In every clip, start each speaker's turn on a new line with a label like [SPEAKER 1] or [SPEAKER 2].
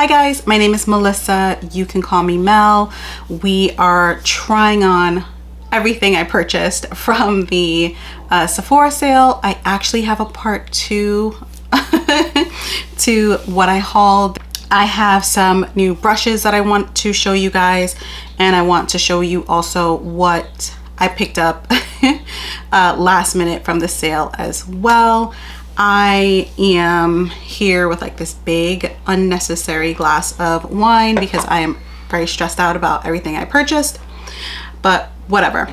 [SPEAKER 1] Hi guys, my name is Melissa. You can call me Mel. We are trying on everything I purchased from the Sephora sale. I actually have a part 2 to what I hauled. I have some new brushes that I want to show you guys, and I want to show you also what I picked up last minute from the sale as well. I am here with like this big unnecessary glass of wine because I am very stressed out about everything I purchased, but whatever.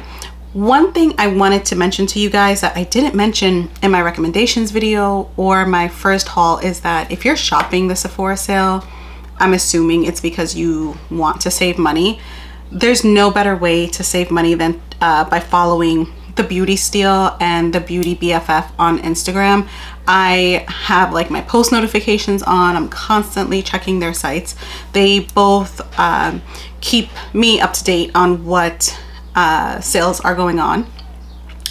[SPEAKER 1] One thing I wanted to mention to you guys that I didn't mention in my recommendations video or my first haul is that if you're shopping the Sephora sale, I'm assuming it's because you want to save money. There's no better way to save money than by following the Beauty Steal and the Beauty BFF on Instagram. I have like my post notifications on. I'm constantly checking their sites. They both keep me up to date on what sales are going on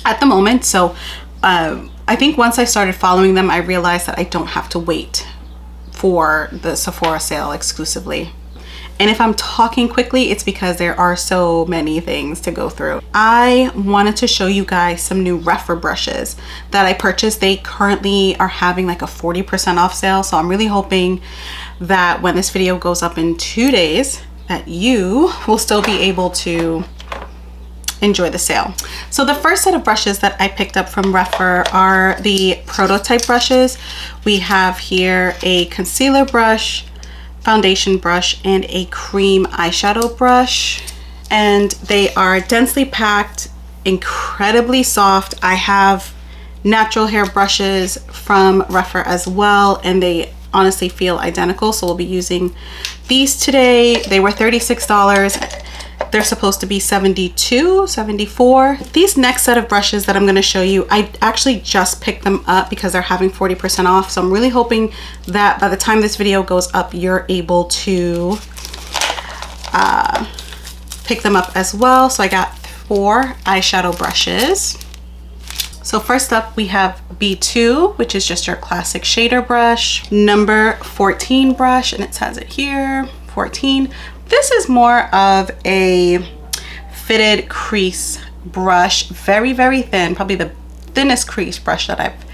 [SPEAKER 1] at the moment. So I think once I started following them, I realized that I don't have to wait for the Sephora sale exclusively. And if I'm talking quickly, it's because there are so many things to go through. I wanted to show you guys some new Rephr brushes that I purchased. They currently are having like a 40% off sale. So I'm really hoping that when this video goes up in 2 days, that you will still be able to enjoy the sale. So the first set of brushes that I picked up from Rephr are the prototype brushes. We have here a concealer brush, foundation brush, and a cream eyeshadow brush, and they are densely packed, incredibly soft. I have natural hair brushes from Rephr as well, and they honestly feel identical, so we'll be using these today. They were $36. They're supposed to be $72, $74. These next set of brushes that I'm going to show you, I actually just picked them up because they're having 40% off. So I'm really hoping that by the time this video goes up, you're able to pick them up as well. So I got 4 eyeshadow brushes. So first up we have B2, which is just your classic shader brush. Number 14 brush, and it says it here, 14. This is more of a fitted crease brush, very, very thin, probably the thinnest crease brush that I've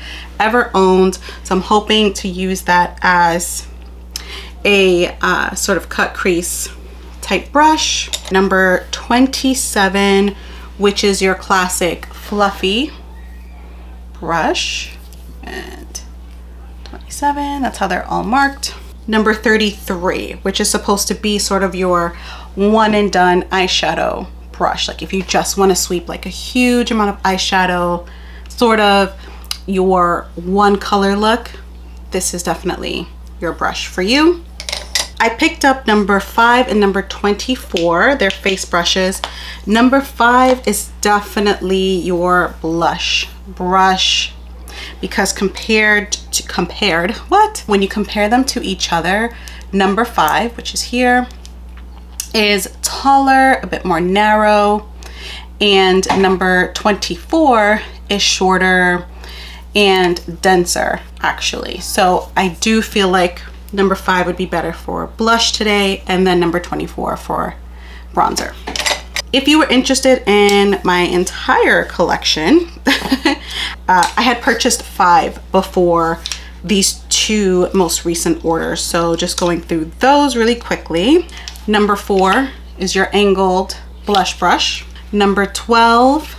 [SPEAKER 1] ever owned. So I'm hoping to use that as a sort of cut crease type brush. Number 27, which is your classic fluffy brush, and 27, that's how they're all marked. Number 33, which is supposed to be sort of your one and done eyeshadow brush. Like if you just want to sweep like a huge amount of eyeshadow, sort of your one color look, this is definitely your brush for you. I picked up number 5 and number 24. They're face brushes. Number 5 is definitely your blush brush, because when you compare them to each other, number 5, which is here, is taller, a bit more narrow, and number 24 is shorter and denser actually. So I do feel like number 5 would be better for blush today, and then number 24 for bronzer. If you were interested in my entire collection, I had purchased 5 before these 2 most recent orders. So just going through those really quickly. Number 4 is your angled blush brush. Number 12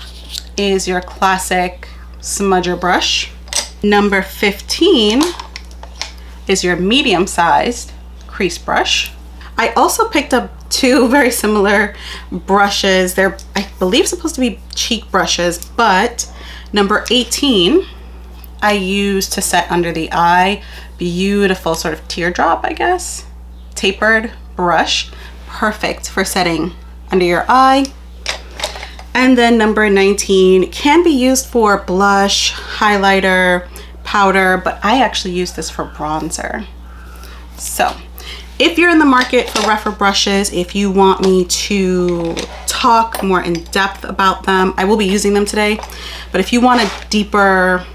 [SPEAKER 1] is your classic smudger brush. Number 15 is your medium-sized crease brush. I also picked up 2 very similar brushes. They're, I believe, supposed to be cheek brushes, but number 18 I use to set under the eye. Beautiful sort of teardrop, I guess, tapered brush, perfect for setting under your eye. And then number 19 can be used for blush, highlighter, powder, but I actually use this for bronzer. So if you're in the market for Rephr brushes, if you want me to talk more in depth about them, I will be using them today. But if you want a deeper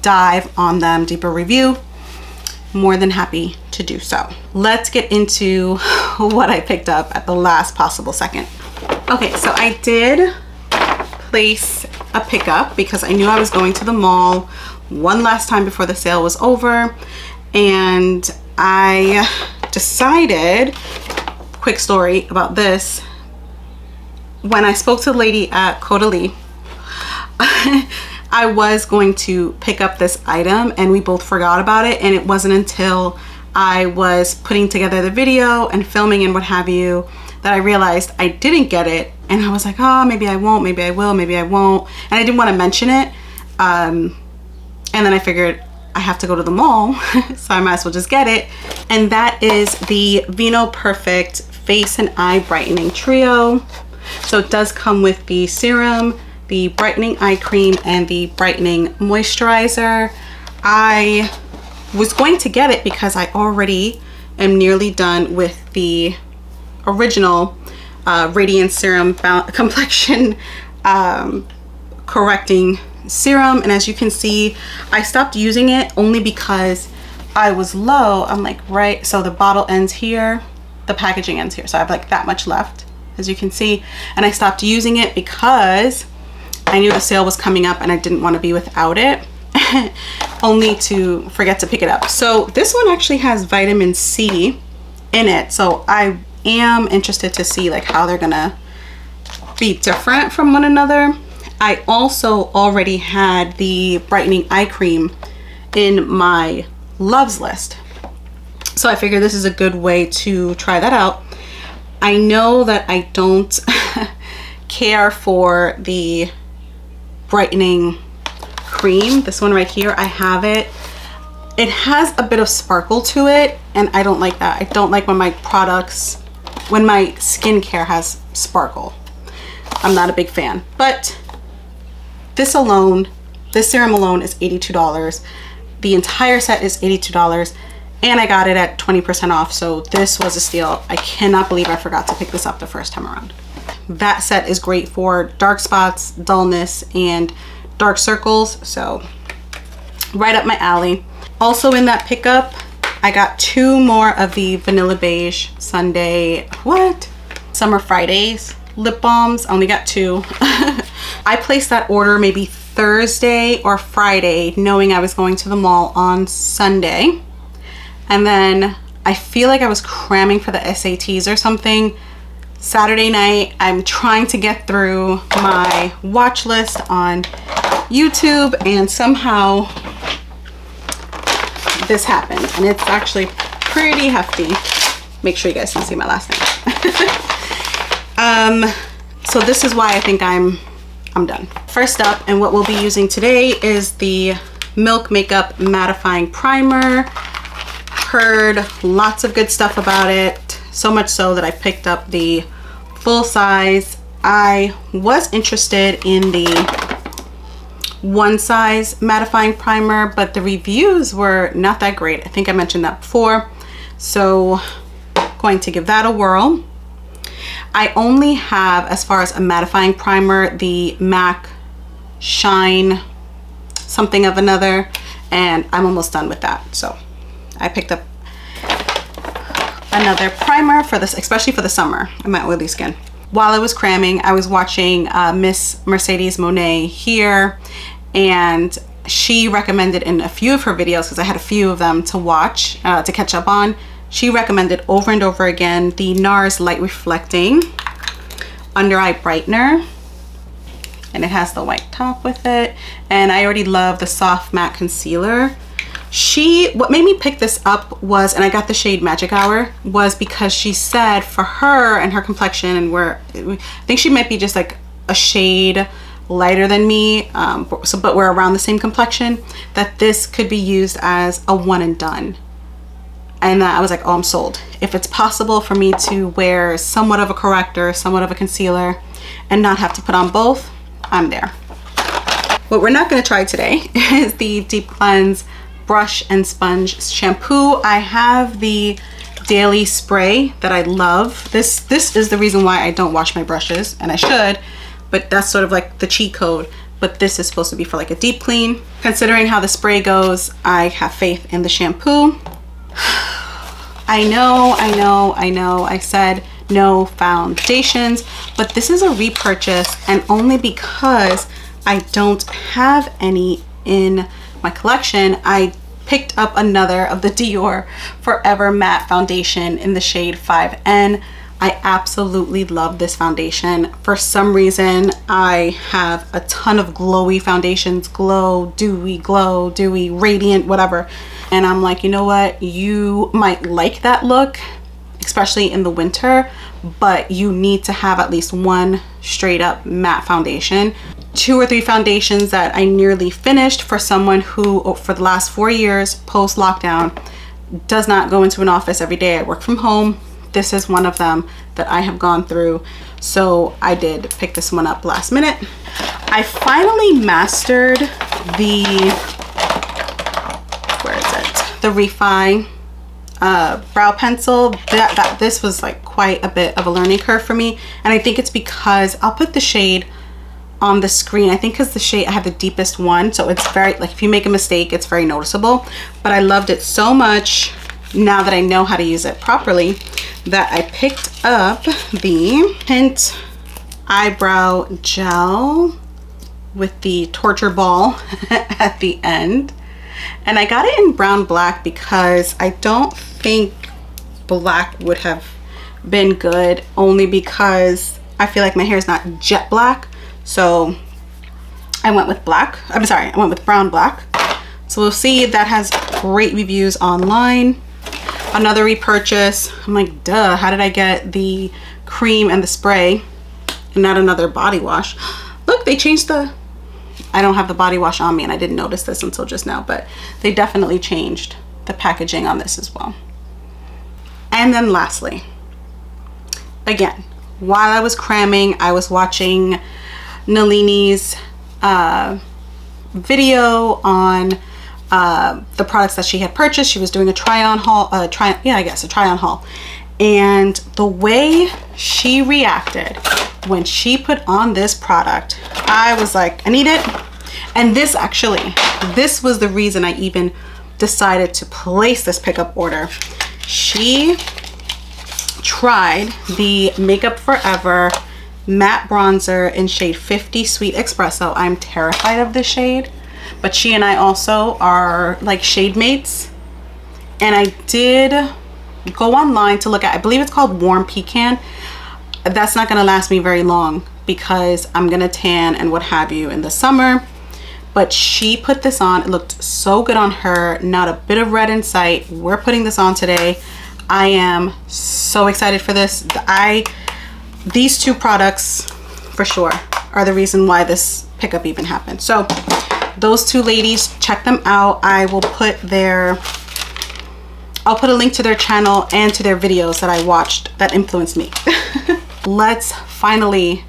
[SPEAKER 1] dive on them, deeper review, more than happy to do so. let's get into what I picked up at the last possible second. Okay, so I did place a pickup because I knew I was going to the mall one last time before the sale was over, and I decided, quick story about this, when I spoke to the lady at Caudalie, I was going to pick up this item and we both forgot about it, and it wasn't until I was putting together the video and filming and what have you that I realized I didn't get it, and I was like, oh, maybe I won't, maybe I will, maybe I won't, and I didn't want to mention it, and then I figured I have to go to the mall, so I might as well just get it, and that is the Vinoperfect Face and Eye Brightening Trio. So it does come with the serum, the brightening eye cream, and the brightening moisturizer. I was going to get it because I already am nearly done with the original Radiant Serum Complexion correcting serum, and as you can see, I stopped using it only because I was low. I'm like, right, so the bottle ends here, the packaging ends here, so I have like that much left, as you can see, and I stopped using it because I knew the sale was coming up and I didn't want to be without it only to forget to pick it up. So this one actually has vitamin C in it, so I am interested to see like how they're gonna be different from one another. I also already had the brightening eye cream in my loves list, so I figured this is a good way to try that out. I know that I don't care for the brightening cream, this one right here. I have it. It has a bit of sparkle to it, and I don't like that. I don't like when my products, when my skincare has sparkle. I'm not a big fan, but this alone, this serum alone is $82. The entire set is $82, and I got it at 20% off, so this was a steal. I cannot believe I forgot to pick this up the first time around. That set is great for dark spots, dullness, and dark circles, so right up my alley. Also in that pickup, I got 2 more of the Vanilla Beige Sunday, Summer Fridays lip balms. I only got 2. I placed that order maybe Thursday or Friday, knowing I was going to the mall on Sunday. And then I feel like I was cramming for the SATs or something. Saturday night, I'm trying to get through my watch list on YouTube, and somehow this happened, and it's actually pretty hefty. Make sure you guys can see my last name. So this is why I think I'm done. First up, and what we'll be using today, is the Milk Makeup Mattifying Primer. Heard lots of good stuff about it, so much so that I picked up the full size. I was interested in the one size mattifying primer, but the reviews were not that great. I think I mentioned that before, so going to give that a whirl. I only have, as far as a mattifying primer, the MAC Shine something of another, and I'm almost done with that. So I picked up another primer for this, especially for the summer and my oily skin. While I was cramming, I was watching Miss Mercedes Monet here, and she recommended in a few of her videos, because I had a few of them to watch, to catch up on, she recommended over and over again the NARS Light Reflecting Under Eye Brightener, and it has the white top with it, and I already love the soft matte concealer. What made me pick this up was, and I got the shade Magic Hour, was because she said for her and her complexion, and I think she might be just like a shade lighter than me, but we're around the same complexion, that this could be used as a one and done. And I was like, oh, I'm sold. If it's possible for me to wear somewhat of a corrector, somewhat of a concealer, and not have to put on both, I'm there. What we're not going to try today is the Deep Cleanse Brush and Sponge Shampoo. I have the daily spray that I love. This is the reason why I don't wash my brushes, and I should, but that's sort of like the cheat code. But this is supposed to be for like a deep clean. Considering how the spray goes, I have faith in the shampoo. I know, I said no foundations, but this is a repurchase, and only because I don't have any in my collection, I picked up another of the Dior Forever Matte Foundation in the shade 5N. I absolutely love this foundation. For some reason, I have a ton of glowy foundations, glow, dewy, radiant, whatever. And I'm like, you know what? You might like that look, especially in the winter, but you need to have at least one straight up matte foundation. 2 or 3 foundations that I nearly finished for someone who, for the last 4 years post lockdown, does not go into an office every day. I work from home. This is one of them that I have gone through. So I did pick this one up last minute. I finally mastered the, where is it? The REFY brow pencil. This was like quite a bit of a learning curve for me. And I think it's because I'll put the shade on the screen. I think because the shade, I have the deepest one. So it's very, like if you make a mistake, it's very noticeable. But I loved it so much now that I know how to use it properly, that I picked up the Tint eyebrow gel with the torture ball at the end. And I got it in brown black because I don't think black would have been good, only because I feel like my hair is not jet black. So I went with black. I'm sorry, I went with brown black. So we'll see. That has great reviews online. Another repurchase. I'm like, duh, how did I get the cream and the spray and not another body wash? Look, they changed the, I don't have the body wash on me and I didn't notice this until just now, but they definitely changed the packaging on this as well. And then lastly, again, while I was cramming, I was watching Nalini's video on the products that she had purchased. She was doing a try-on haul, a try-on haul. And the way she reacted when she put on this product, I was like, I need it. And this was the reason I even decided to place this pickup order. She tried the Makeup Forever matte bronzer in shade 50 Sweet Espresso. I'm terrified of this shade, but she and I also are like shade mates. And I did go online to look at, I believe it's called Warm Pecan. That's not gonna last me very long because I'm gonna tan and what have you in the summer. But she put this on, it looked so good on her, not a bit of red in sight. We're putting this on today. I am so excited for this. These 2 products for sure are the reason why this pickup even happened. So those 2 ladies, check them out. I will put I'll put a link to their channel and to their videos that I watched that influenced me. Let's finally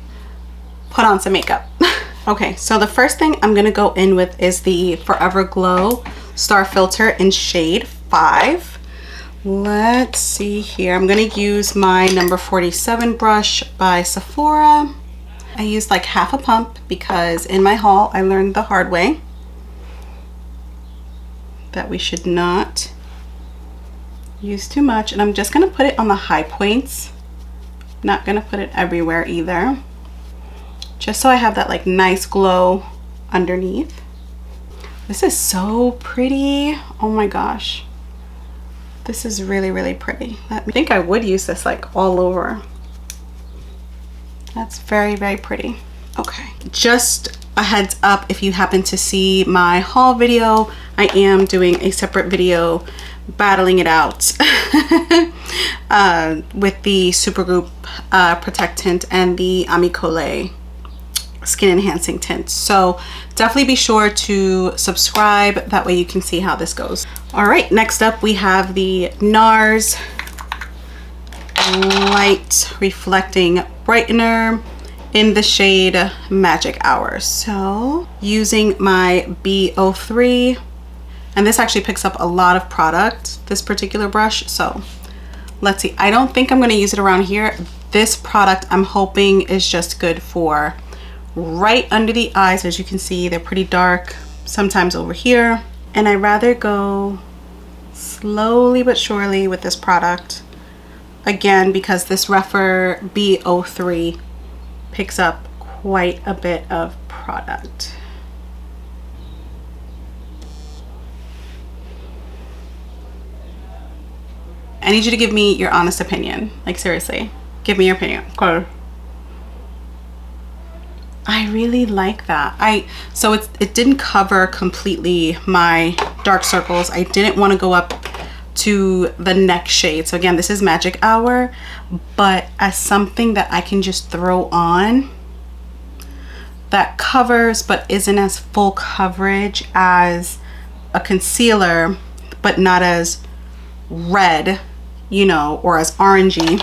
[SPEAKER 1] put on some makeup. Okay, so the first thing I'm gonna go in with is the Forever Glow Star Filter in shade 5. Let's see here. I'm gonna use my number 47 brush by Sephora. I used like half a pump because in my haul I learned the hard way that we should not use too much. And I'm just gonna put it on the high points. Not gonna put it everywhere either. Just so I have that like nice glow underneath. This is so pretty. Oh my gosh. This is really, really pretty. I think I would use this like all over. That's very, very pretty. Okay, just a heads up, if you happen to see my haul video, I am doing a separate video battling it out with the Supergroup Protect Tint and the Amicole Skin Enhancing Tint. So definitely be sure to subscribe, that way you can see how this goes. All right, next up we have the NARS Light Reflecting Brightener in the shade Magic Hour. So using my B03, and this actually picks up a lot of product, this particular brush. So let's see, I don't think I'm going to use it around here. This product I'm hoping is just good for right under the eyes. As you can see, they're pretty dark, sometimes over here, and I rather go slowly but surely with this product. Again, because this Rephr B03 picks up quite a bit of product. I need you to give me your honest opinion. Like, seriously, give me your opinion. Okay. I really like that. So it didn't cover completely my dark circles. I didn't want to go up to the neck shade. So again, this is Magic Hour, but as something that I can just throw on that covers but isn't as full coverage as a concealer, but not as red, you know, or as orangey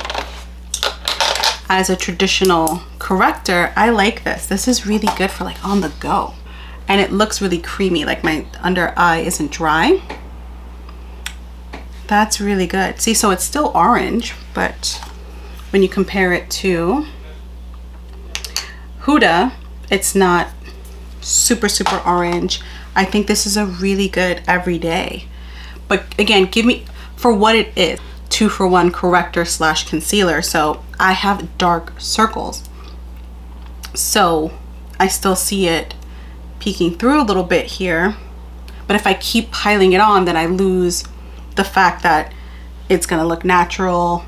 [SPEAKER 1] as a traditional corrector. I like this. This is really good for like on the go, and it looks really creamy. Like my under eye isn't dry. That's really good. See, so it's still orange, but when you compare it to Huda, it's not super orange. I think this is a really good everyday. But again, give me, for what it is, 2-for-1 corrector / concealer. So I have dark circles, so I still see it peeking through a little bit here. But if I keep piling it on, then I lose the fact that it's gonna look natural,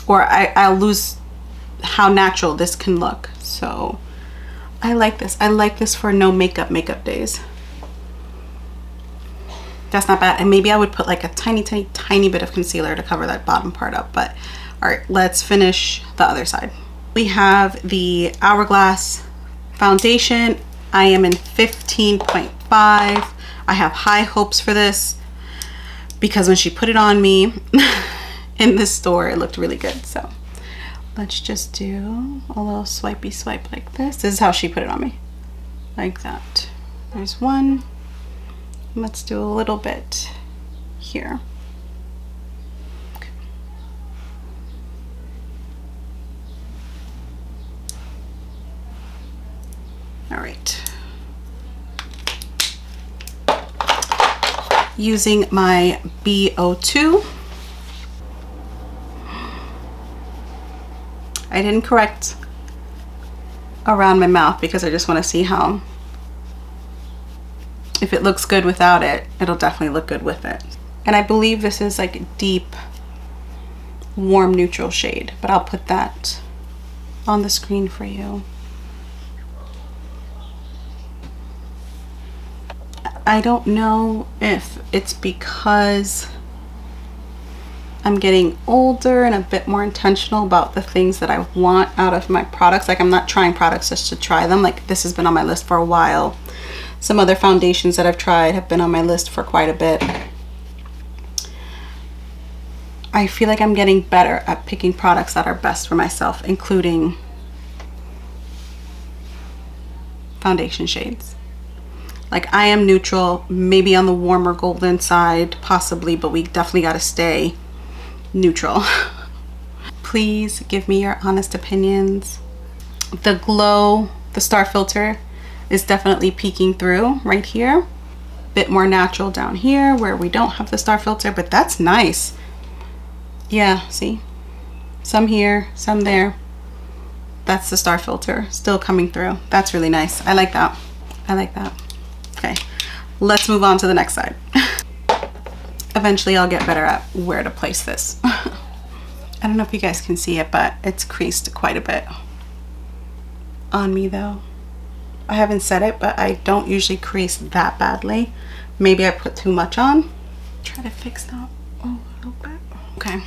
[SPEAKER 1] or I'll lose how natural this can look. So I like this. I like this for no makeup days. That's not bad. And maybe I would put like a tiny bit of concealer to cover that bottom part up. But all right, let's finish the other side. We have the Hourglass foundation. I am in 15.5. I have high hopes for this because when she put it on me in the store, it looked really good. So let's just do a little swipey swipe like this. This is how she put it on me, like that. There's one. Let's do a little bit here. Okay. All right. Using my B02. I didn't correct around my mouth because I just want to see how, if it looks good without it, it'll definitely look good with it. And I believe this is like a deep, warm neutral shade, but I'll put that on the screen for you. I don't know if it's because I'm getting older and a bit more intentional about the things that I want out of my products. Like, I'm not trying products just to try them. Like, this has been on my list for a while. Some other foundations that I've tried have been on my list for quite a bit. I feel like I'm getting better at picking products that are best for myself, including foundation shades. Like, I am neutral, maybe on the warmer golden side, possibly, but we definitely got to stay neutral. Please give me your honest opinions. The glow, the star filter is definitely peeking through right here. Bit more natural down here where we don't have the star filter, but that's nice. Yeah, see? Some here, some there. That's the star filter still coming through. That's really nice. I like that. I like that. Okay, let's move on to the next side. Eventually I'll get better at where to place this. I don't know if you guys can see it, but it's creased quite a bit on me though. I haven't said it, but I don't usually crease that badly. Maybe I put too much on. Try to fix that a little bit. Okay,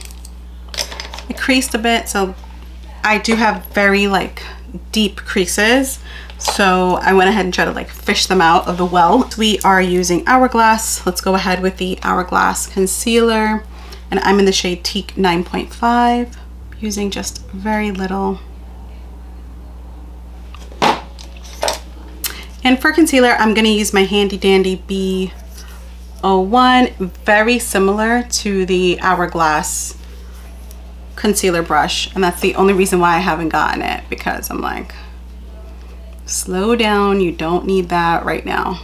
[SPEAKER 1] it creased a bit, so I do have very like deep creases, so I went ahead and tried to like fish them out of the well. We are using Hourglass. Let's go ahead with the Hourglass concealer, and I'm in the shade Teak 9.5, using just very little. And for concealer, I'm going to use my handy dandy B01, very similar to the Hourglass concealer brush, and that's the only reason why I haven't gotten it, because I'm like, slow down, you don't need that right now.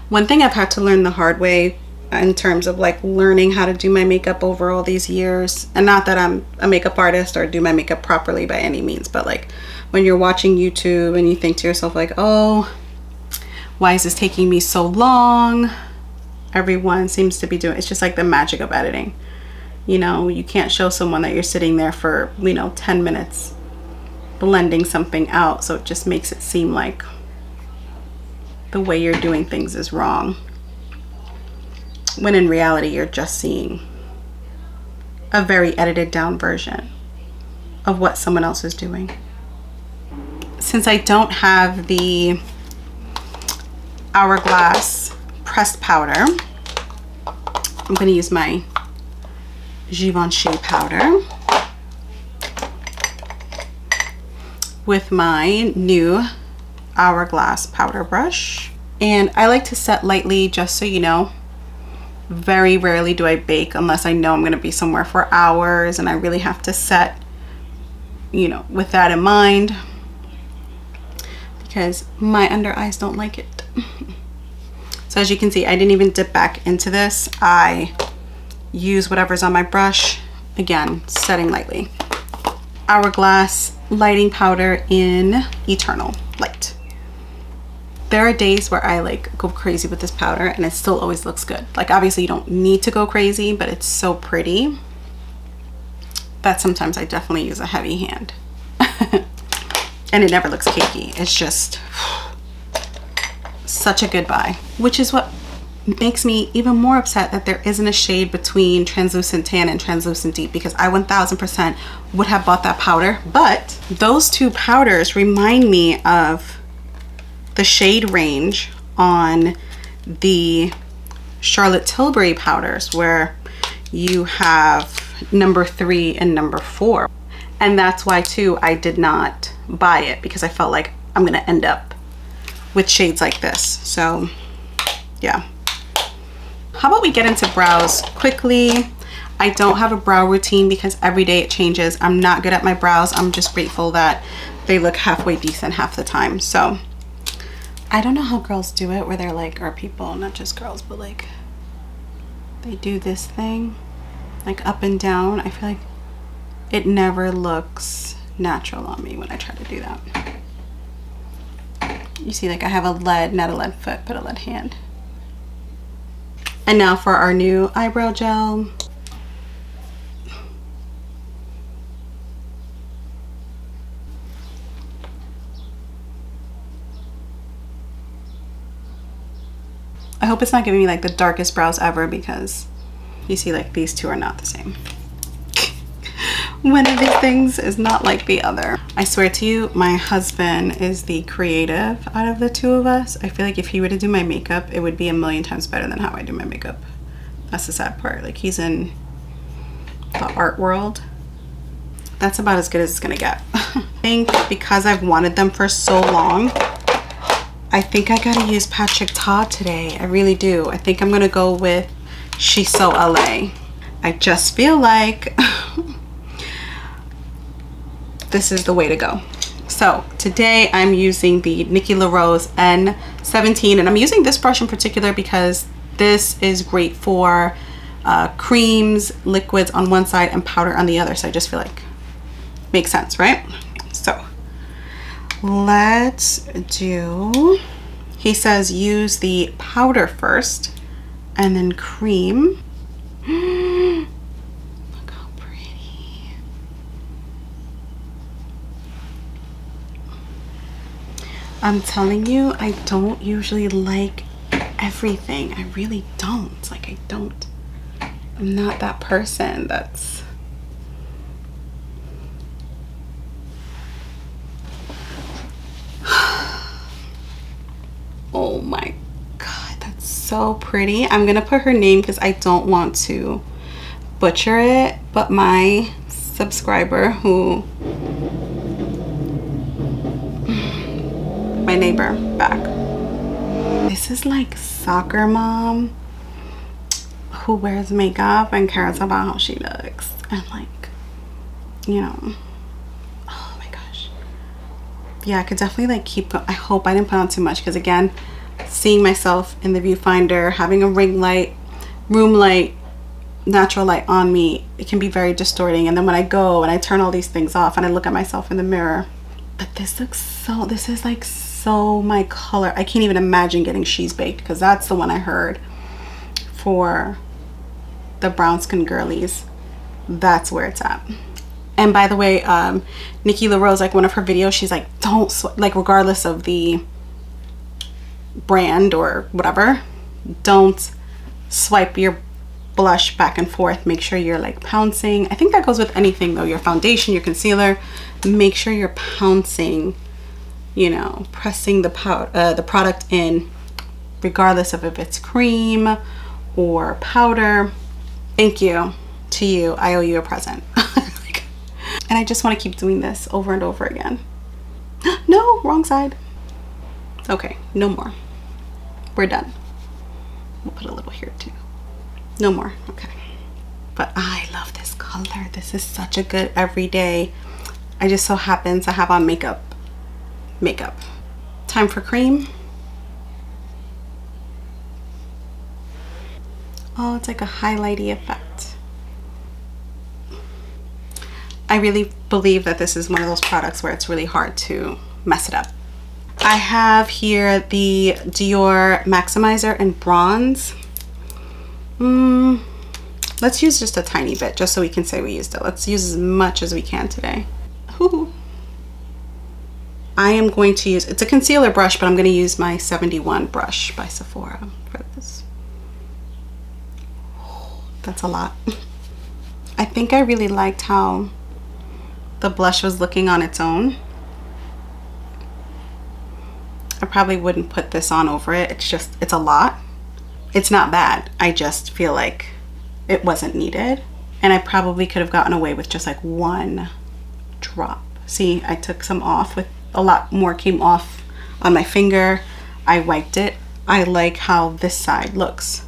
[SPEAKER 1] One thing I've had to learn the hard way in terms of like learning how to do my makeup over all these years. And not that I'm a makeup artist or do my makeup properly by any means, but like when you're watching YouTube and you think to yourself like, oh, why is this taking me so long? Everyone seems to be doing, it's just like the magic of editing. You know, you can't show someone that you're sitting there for, you know, 10 minutes blending something out, so it just makes it seem like the way you're doing things is wrong, when in reality you're just seeing a very edited down version of what someone else is doing. Since I don't have the Hourglass pressed powder, I'm going to use my Givenchy powder with my new Hourglass powder brush. And I like to set lightly, just so you know. Very rarely do I bake unless I know I'm going to be somewhere for hours and I really have to set, you know, with that in mind, because my under eyes don't like it. So as you can see, I didn't even dip back into this. I use whatever's on my brush, again setting lightly. Hourglass lighting powder in Eternal Light. There are days where I like go crazy with this powder and it still always looks good. Like obviously you don't need to go crazy, but it's so pretty that sometimes I definitely use a heavy hand. And it never looks cakey. It's just such a good buy, which is what makes me even more upset that there isn't a shade between translucent tan and translucent deep, because I 1000% would have bought that powder. But those two powders remind me of the shade range on the Charlotte Tilbury powders, where you have number 3 and number 4. And that's why too I did not buy it, because I felt like I'm gonna end up with shades like this. So yeah. How about we get into brows quickly? I don't have a brow routine because every day it changes. I'm not good at my brows. I'm just grateful that they look halfway decent half the time. So I don't know how girls do it, where they're like, or people, not just girls, but like they do this thing like up and down. I feel like it never looks natural on me when I try to do that. You see, like I have a lead, not a lead foot, but a lead hand. And now for our new eyebrow gel. I hope it's not giving me like the darkest brows ever, because you see like these two are not the same. One of these things is not like the other. I swear to you, my husband is the creative out of the two of us. I feel like if he were to do my makeup, it would be a million times better than how I do my makeup. That's the sad part. Like, he's in the art world. That's about as good as it's gonna get. I think because I've wanted them for so long, I think I gotta use Patrick Ta today. I really do. I think I'm gonna go with She's So LA. I just feel like this is the way to go. So today I'm using the Nikki LaRose N17, and I'm using this brush in particular because this is great for creams, liquids on one side and powder on the other. So I just feel like makes sense, right? So let's do, he says use the powder first and then cream. Look how pretty. I'm telling you, I don't usually like everything. I really don't. Like, I'm not that person that's oh my god, that's so pretty. I'm gonna put her name because I don't want to butcher it, but my subscriber who, my neighbor back, this is like soccer mom who wears makeup and cares about how she looks, and like, you know, oh my gosh. Yeah, I could definitely like keep going. I hope I didn't put on too much, because again, seeing myself in the viewfinder, having a ring light room light, natural light on me, it can be very distorting. And then when I go and I turn all these things off and I look at myself in the mirror, but this looks so, this is like so my color. I can't even imagine getting She's Baked, because that's the one I heard for the brown skin girlies. That's where it's at. And by the way, Nikki LaRose, like one of her videos, she's like, don't like, regardless of the brand or whatever, don't swipe your blush back and forth. Make sure you're like pouncing. I think that goes with anything though, your foundation, your concealer. Make sure you're pouncing, you know, pressing the product in, regardless of if it's cream or powder. Thank you to you. I owe you a present. And I just want to keep doing this over and over again. No, wrong side. Okay, no more. We're done. We'll put a little here too. No more. Okay. But I love this color. This is such a good everyday. I just so happen to have on makeup. Time for cream. Oh, it's like a highlighty effect. I really believe that this is one of those products where it's really hard to mess it up. I have here the Dior Maximizer in bronze. Let's use just a tiny bit, just so we can say we used it. Let's use as much as we can today. Ooh. I am going to use, it's a concealer brush, but I'm going to use my 71 brush by Sephora for this. That's a lot. I think I really liked how the blush was looking on its own. I probably wouldn't put this on over it. It's just, it's a lot. It's not bad. I just feel like it wasn't needed. And I probably could have gotten away with just like one drop. See, I took some off, with a lot more came off on my finger. I wiped it. I like how this side looks.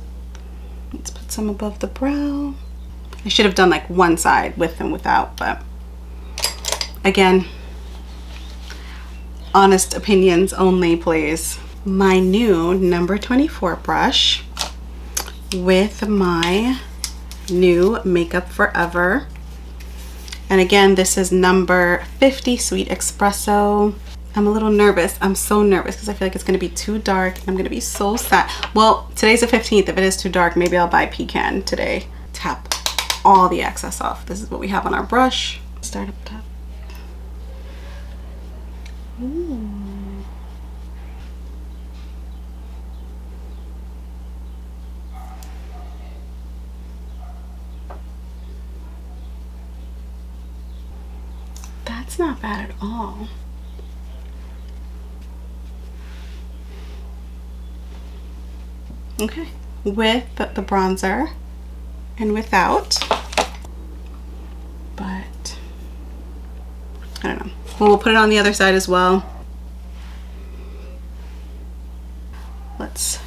[SPEAKER 1] Let's put some above the brow. I should have done like one side with and without, but again, honest opinions only, please. My new number 24 brush with my new Makeup Forever. And again, this is number 50 Sweet Espresso. I'm a little nervous. I'm so nervous because I feel like it's going to be too dark. I'm going to be so sad. Well, today's the 15th. If it is too dark, maybe I'll buy Pecan today. Tap all the excess off. This is what we have on our brush. Start up top. Ooh. That's not bad at all. Okay, with the bronzer and without, but I don't know. Well, we'll put it on the other side as well. Let's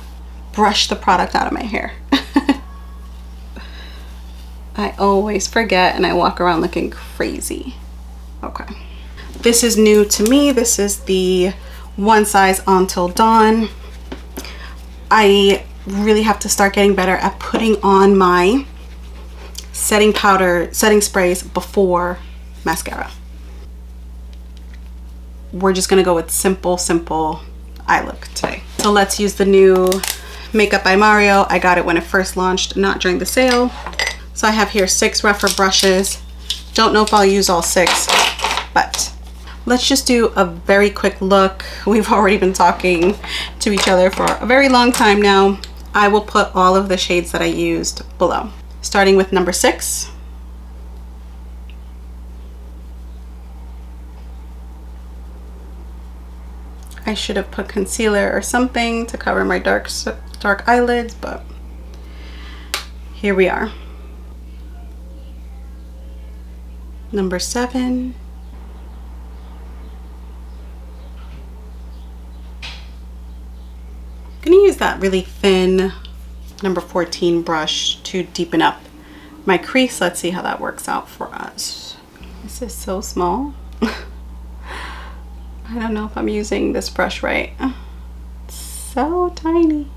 [SPEAKER 1] brush the product out of my hair. I always forget and I walk around looking crazy. Okay, this is new to me. This is the One Size Until Dawn. I really have to start getting better at putting on my setting powder, setting sprays before mascara. We're just gonna go with simple eye look today. So let's use the new Makeup by Mario. I got it when it first launched, not during the sale. So I have here 6 Rephr brushes. Don't know if I'll use all 6, but let's just do a very quick look. We've already been talking to each other for a very long time now. I will put all of the shades that I used below, starting with number 6. I should have put concealer or something to cover my dark eyelids, but here we are. Number 7. I'm gonna use that really thin number 14 brush to deepen up my crease. Let's see how that works out for us. This is so small. I don't know if I'm using this brush right. It's so tiny.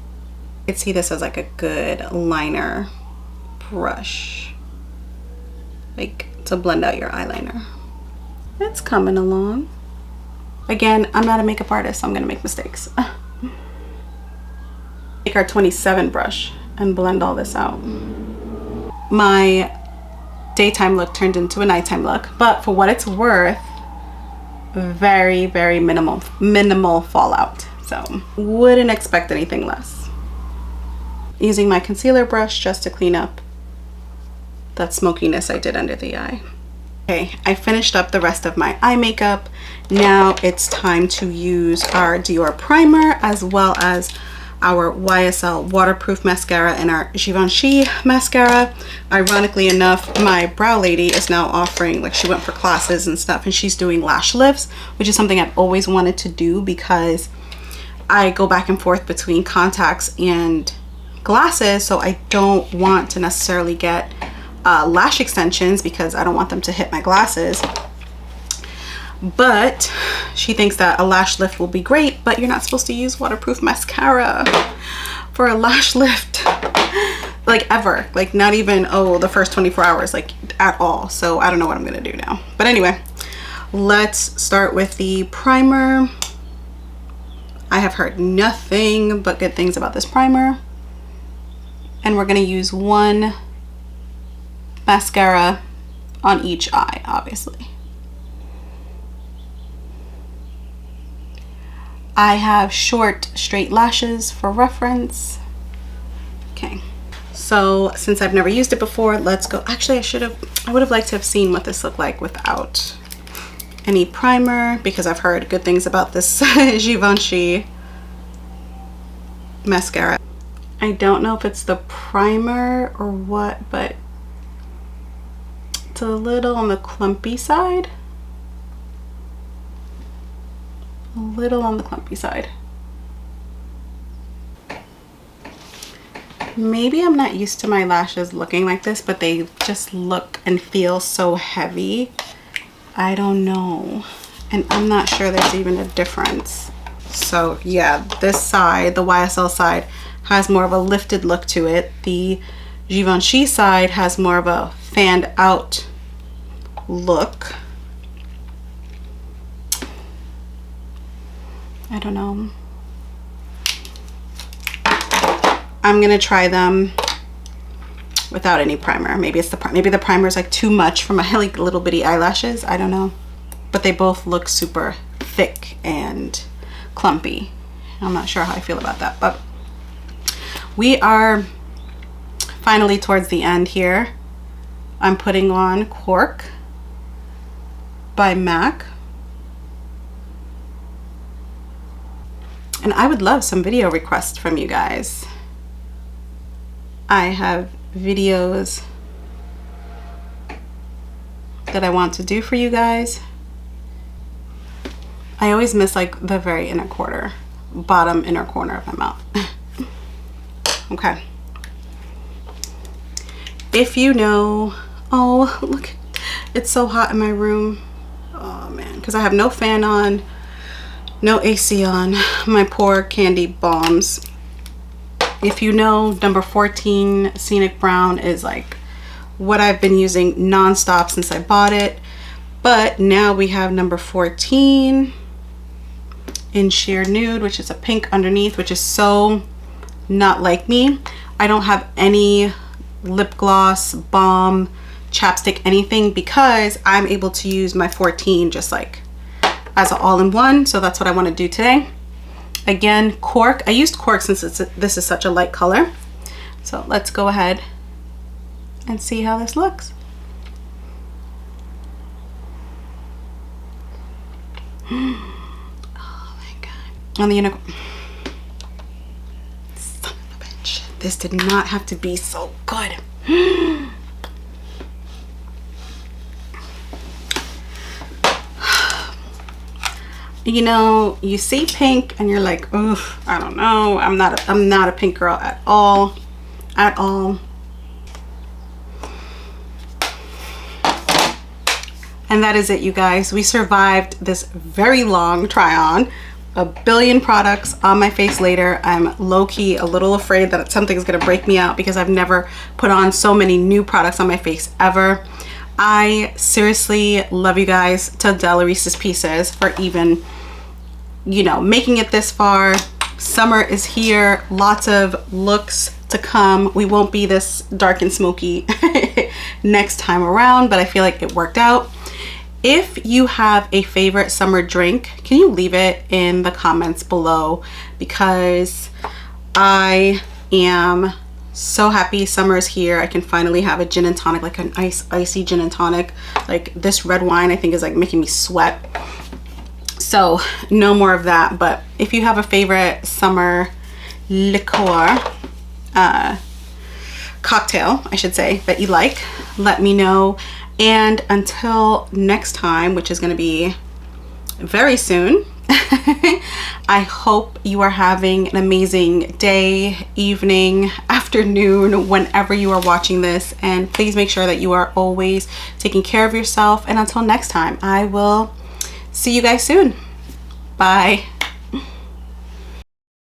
[SPEAKER 1] I see this as like a good liner brush, like to blend out your eyeliner. It's coming along. Again, I'm not a makeup artist, so I'm gonna make mistakes. Take our 27 brush and blend all this out. My daytime look turned into a nighttime look, but for what it's worth, very, very minimal fallout. So wouldn't expect anything less. Using my concealer brush just to clean up that smokiness I did under the eye. Okay, I finished up the rest of my eye makeup. Now it's time to use our Dior primer as well as our YSL waterproof mascara and our Givenchy mascara. Ironically enough, my brow lady is now offering, like, she went for classes and stuff, and she's doing lash lifts, which is something I've always wanted to do because I go back and forth between contacts and glasses, so I don't want to necessarily get lash extensions because I don't want them to hit my glasses. But she thinks that a lash lift will be great, but you're not supposed to use waterproof mascara for a lash lift, like ever, like not even, oh, the first 24 hours, like at all. So I don't know what I'm gonna do now. But anyway, let's start with the primer. I have heard nothing but good things about this primer. And we're gonna use one mascara on each eye, obviously. I have short straight lashes for reference. Okay, so since I've never used it before, let's go. Actually, I would have liked to have seen what this looked like without any primer because I've heard good things about this Givenchy mascara. I don't know if it's the primer or what, but it's a little on the clumpy side. A little on the clumpy side. Maybe I'm not used to my lashes looking like this, but they just look and feel so heavy. I don't know. And I'm not sure there's even a difference. So yeah, this side, the YSL side, has more of a lifted look to it. The Givenchy side has more of a fanned out look. I don't know. I'm gonna try them without any primer. Maybe it's the primer is like too much for my like little bitty eyelashes. I don't know. But they both look super thick and clumpy. I'm not sure how I feel about that, but we are finally towards the end here. I'm putting on Cork by MAC. And I would love some video requests from you guys. I have videos that I want to do for you guys. I always miss like the very inner quarter, bottom inner corner of my mouth. Okay. If you know, oh look, it's so hot in my room. Oh man, because I have no fan on, no AC on, my poor candy balms. If you know, number 14 Scenic Brown is like what I've been using non-stop since I bought it. But now we have number 14 in Sheer Nude, which is a pink underneath, which is so not like me. I don't have any lip gloss, balm, chapstick, anything, because I'm able to use my 14 just like as an all-in-one. So that's what I want to do today. Again, Cork. I used Cork since this is such a light color. So let's go ahead and see how this looks. Oh my god. On the inner, son of a bitch, this did not have to be so good. You know, you see pink and you're like, oh, I don't know, I'm not a pink girl at all, at all. And that is it, you guys. We survived this very long try on, a billion products on my face later. I'm low-key a little afraid that something's gonna break me out because I've never put on so many new products on my face ever. I seriously love you guys to Della Reese's Pieces for even, you know, making it this far. Summer is here, lots of looks to come. We won't be this dark and smoky next time around, but I feel like it worked out. If you have a favorite summer drink, can you leave it in the comments below? Because I am so happy summer is here. I can finally have a gin and tonic, like an icy gin and tonic. Like this red wine I think is like making me sweat. So no more of that. But if you have a favorite summer liqueur, cocktail I should say, that you like, let me know. And until next time, which is going to be very soon, I hope you are having an amazing day, evening, afternoon, whenever you are watching this. And please make sure that you are always taking care of yourself. And until next time, I will see you guys soon. Bye.